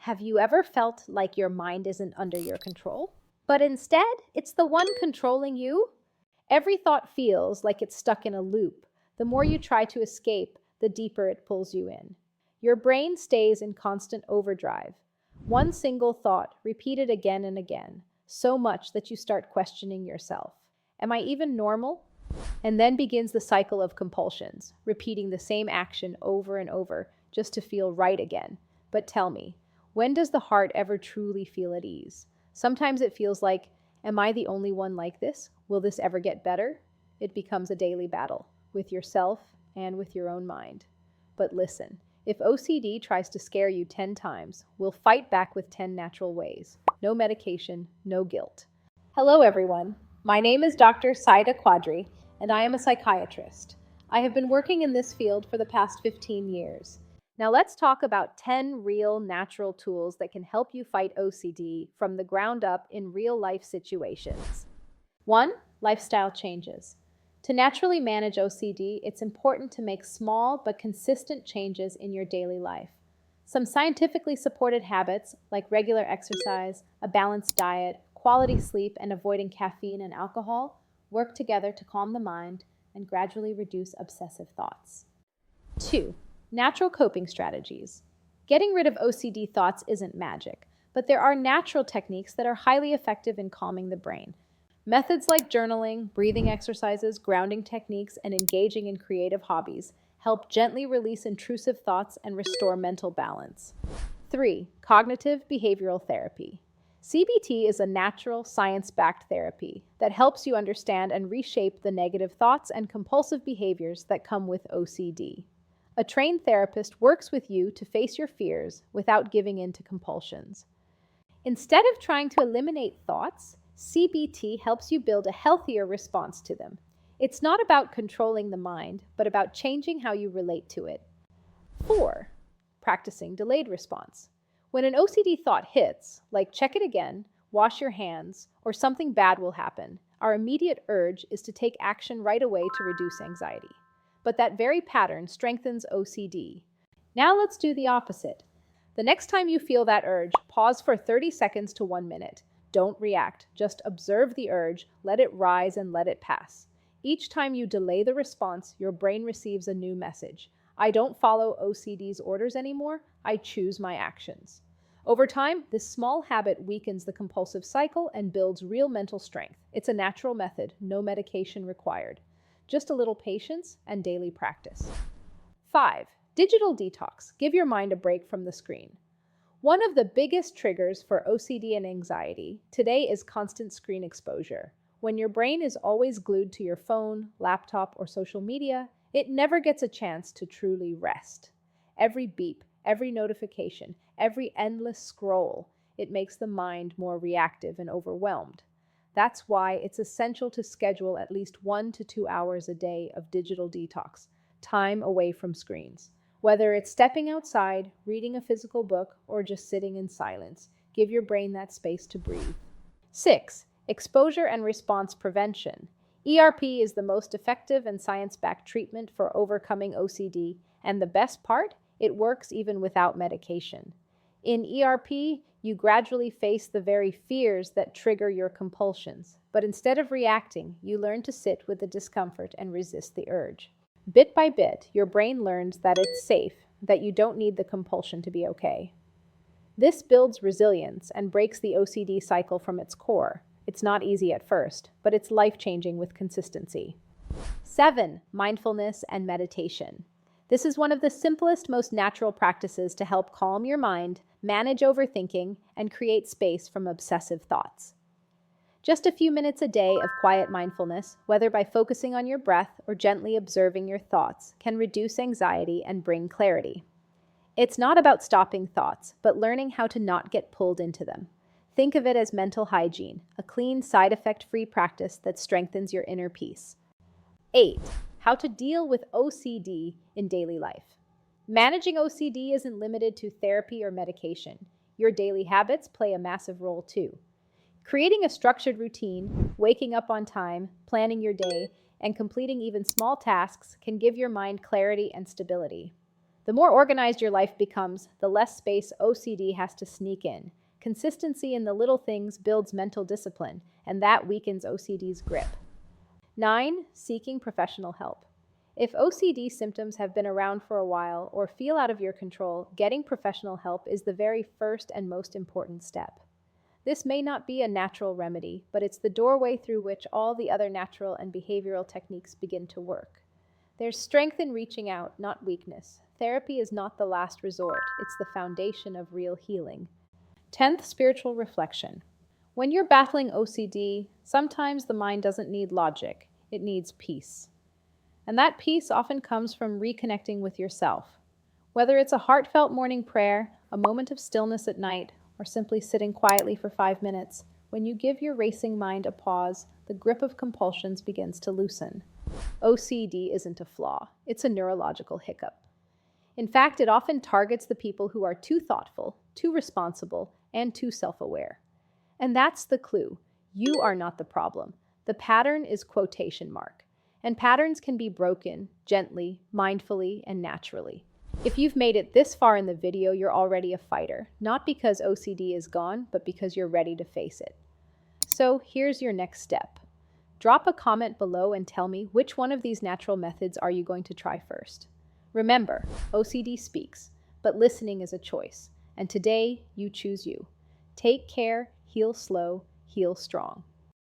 Have you ever felt like your mind isn't under your control, but instead it's the one controlling you? Every thought feels like it's stuck in a loop. The more you try to escape, the deeper it pulls you in. Your brain stays in constant overdrive. One single thought repeated again and again, so much that you start questioning yourself. Am I even normal? And then begins the cycle of compulsions, repeating the same action over and over just to feel right again. But tell me, when does the heart ever truly feel at ease? Sometimes it feels like, am I the only one like this? Will this ever get better? It becomes a daily battle with yourself and with your own mind. But listen, if OCD tries to scare you 10 times, we'll fight back with 10 natural ways. No medication, no guilt. Hello, everyone. My name is Dr. Syeda Quadri, and I am a psychiatrist. I have been working in this field for the past 15 years. Now let's talk about 10 real natural tools that can help you fight OCD from the ground up in real-life situations. 1. Lifestyle changes. To naturally manage OCD, it's important to make small but consistent changes in your daily life. Some scientifically supported habits, like regular exercise, a balanced diet, quality sleep, and avoiding caffeine and alcohol, work together to calm the mind and gradually reduce obsessive thoughts. 2. Natural coping strategies. Getting rid of OCD thoughts isn't magic, but there are natural techniques that are highly effective in calming the brain. Methods like journaling, breathing exercises, grounding techniques, and engaging in creative hobbies help gently release intrusive thoughts and restore mental balance. 3. Cognitive behavioral therapy. CBT is a natural, science-backed therapy that helps you understand and reshape the negative thoughts and compulsive behaviors that come with OCD. A trained therapist works with you to face your fears without giving in to compulsions. Instead of trying to eliminate thoughts, CBT helps you build a healthier response to them. It's not about controlling the mind, but about changing how you relate to it. 4. Practicing delayed response. When an OCD thought hits, like check it again, wash your hands, or something bad will happen, our immediate urge is to take action right away to reduce anxiety. But that very pattern strengthens OCD. Now let's do the opposite. The next time you feel that urge, pause for 30 seconds to 1 minute. Don't react, just observe the urge, let it rise and let it pass. Each time you delay the response, your brain receives a new message. I don't follow OCD's orders anymore, I choose my actions. Over time, this small habit weakens the compulsive cycle and builds real mental strength. It's a natural method, no medication required. Just a little patience and daily practice. 5. Digital detox. Give your mind a break from the screen. One of the biggest triggers for OCD and anxiety today is constant screen exposure. When your brain is always glued to your phone, laptop, or social media, it never gets a chance to truly rest. Every beep, every notification, every endless scroll, it makes the mind more reactive and overwhelmed. That's why it's essential to schedule at least 1 to 2 hours a day of digital detox, time away from screens. Whether it's stepping outside, reading a physical book, or just sitting in silence, give your brain that space to breathe. 6. Exposure and response prevention. ERP is the most effective and science-backed treatment for overcoming OCD, and the best part, it works even without medication. In ERP, you gradually face the very fears that trigger your compulsions, but instead of reacting, you learn to sit with the discomfort and resist the urge. Bit by bit, your brain learns that it's safe, that you don't need the compulsion to be okay. This builds resilience and breaks the OCD cycle from its core. It's not easy at first, but it's life-changing with consistency. 7. Mindfulness and meditation. This is one of the simplest, most natural practices to help calm your mind, manage overthinking, and create space from obsessive thoughts. Just a few minutes a day of quiet mindfulness, whether by focusing on your breath or gently observing your thoughts, can reduce anxiety and bring clarity. It's not about stopping thoughts, but learning how to not get pulled into them. Think of it as mental hygiene, a clean, side effect-free practice that strengthens your inner peace. 8. How to deal with OCD in daily life. Managing OCD isn't limited to therapy or medication. Your daily habits play a massive role too. Creating a structured routine, waking up on time, planning your day, and completing even small tasks can give your mind clarity and stability. The more organized your life becomes, the less space OCD has to sneak in. Consistency in the little things builds mental discipline, and that weakens OCD's grip. 9. Seeking professional help. If OCD symptoms have been around for a while or feel out of your control, getting professional help is the very first and most important step. This may not be a natural remedy, but it's the doorway through which all the other natural and behavioral techniques begin to work. There's strength in reaching out, not weakness. Therapy is not the last resort, it's the foundation of real healing. 10th, spiritual reflection. When you're battling OCD, sometimes the mind doesn't need logic, it needs peace. And that peace often comes from reconnecting with yourself. Whether it's a heartfelt morning prayer, a moment of stillness at night, or simply sitting quietly for 5 minutes, when you give your racing mind a pause, the grip of compulsions begins to loosen. OCD isn't a flaw, it's a neurological hiccup. In fact, it often targets the people who are too thoughtful, too responsible, and too self-aware. And that's the clue. You are not the problem. The pattern is quotation mark. And patterns can be broken gently, mindfully, and naturally. If you've made it this far in the video, you're already a fighter, not because OCD is gone, but because you're ready to face it. So here's your next step. Drop a comment below and tell me which one of these natural methods are you going to try first. Remember, OCD speaks, but listening is a choice. And today, you choose you. Take care, heal slow, heal strong.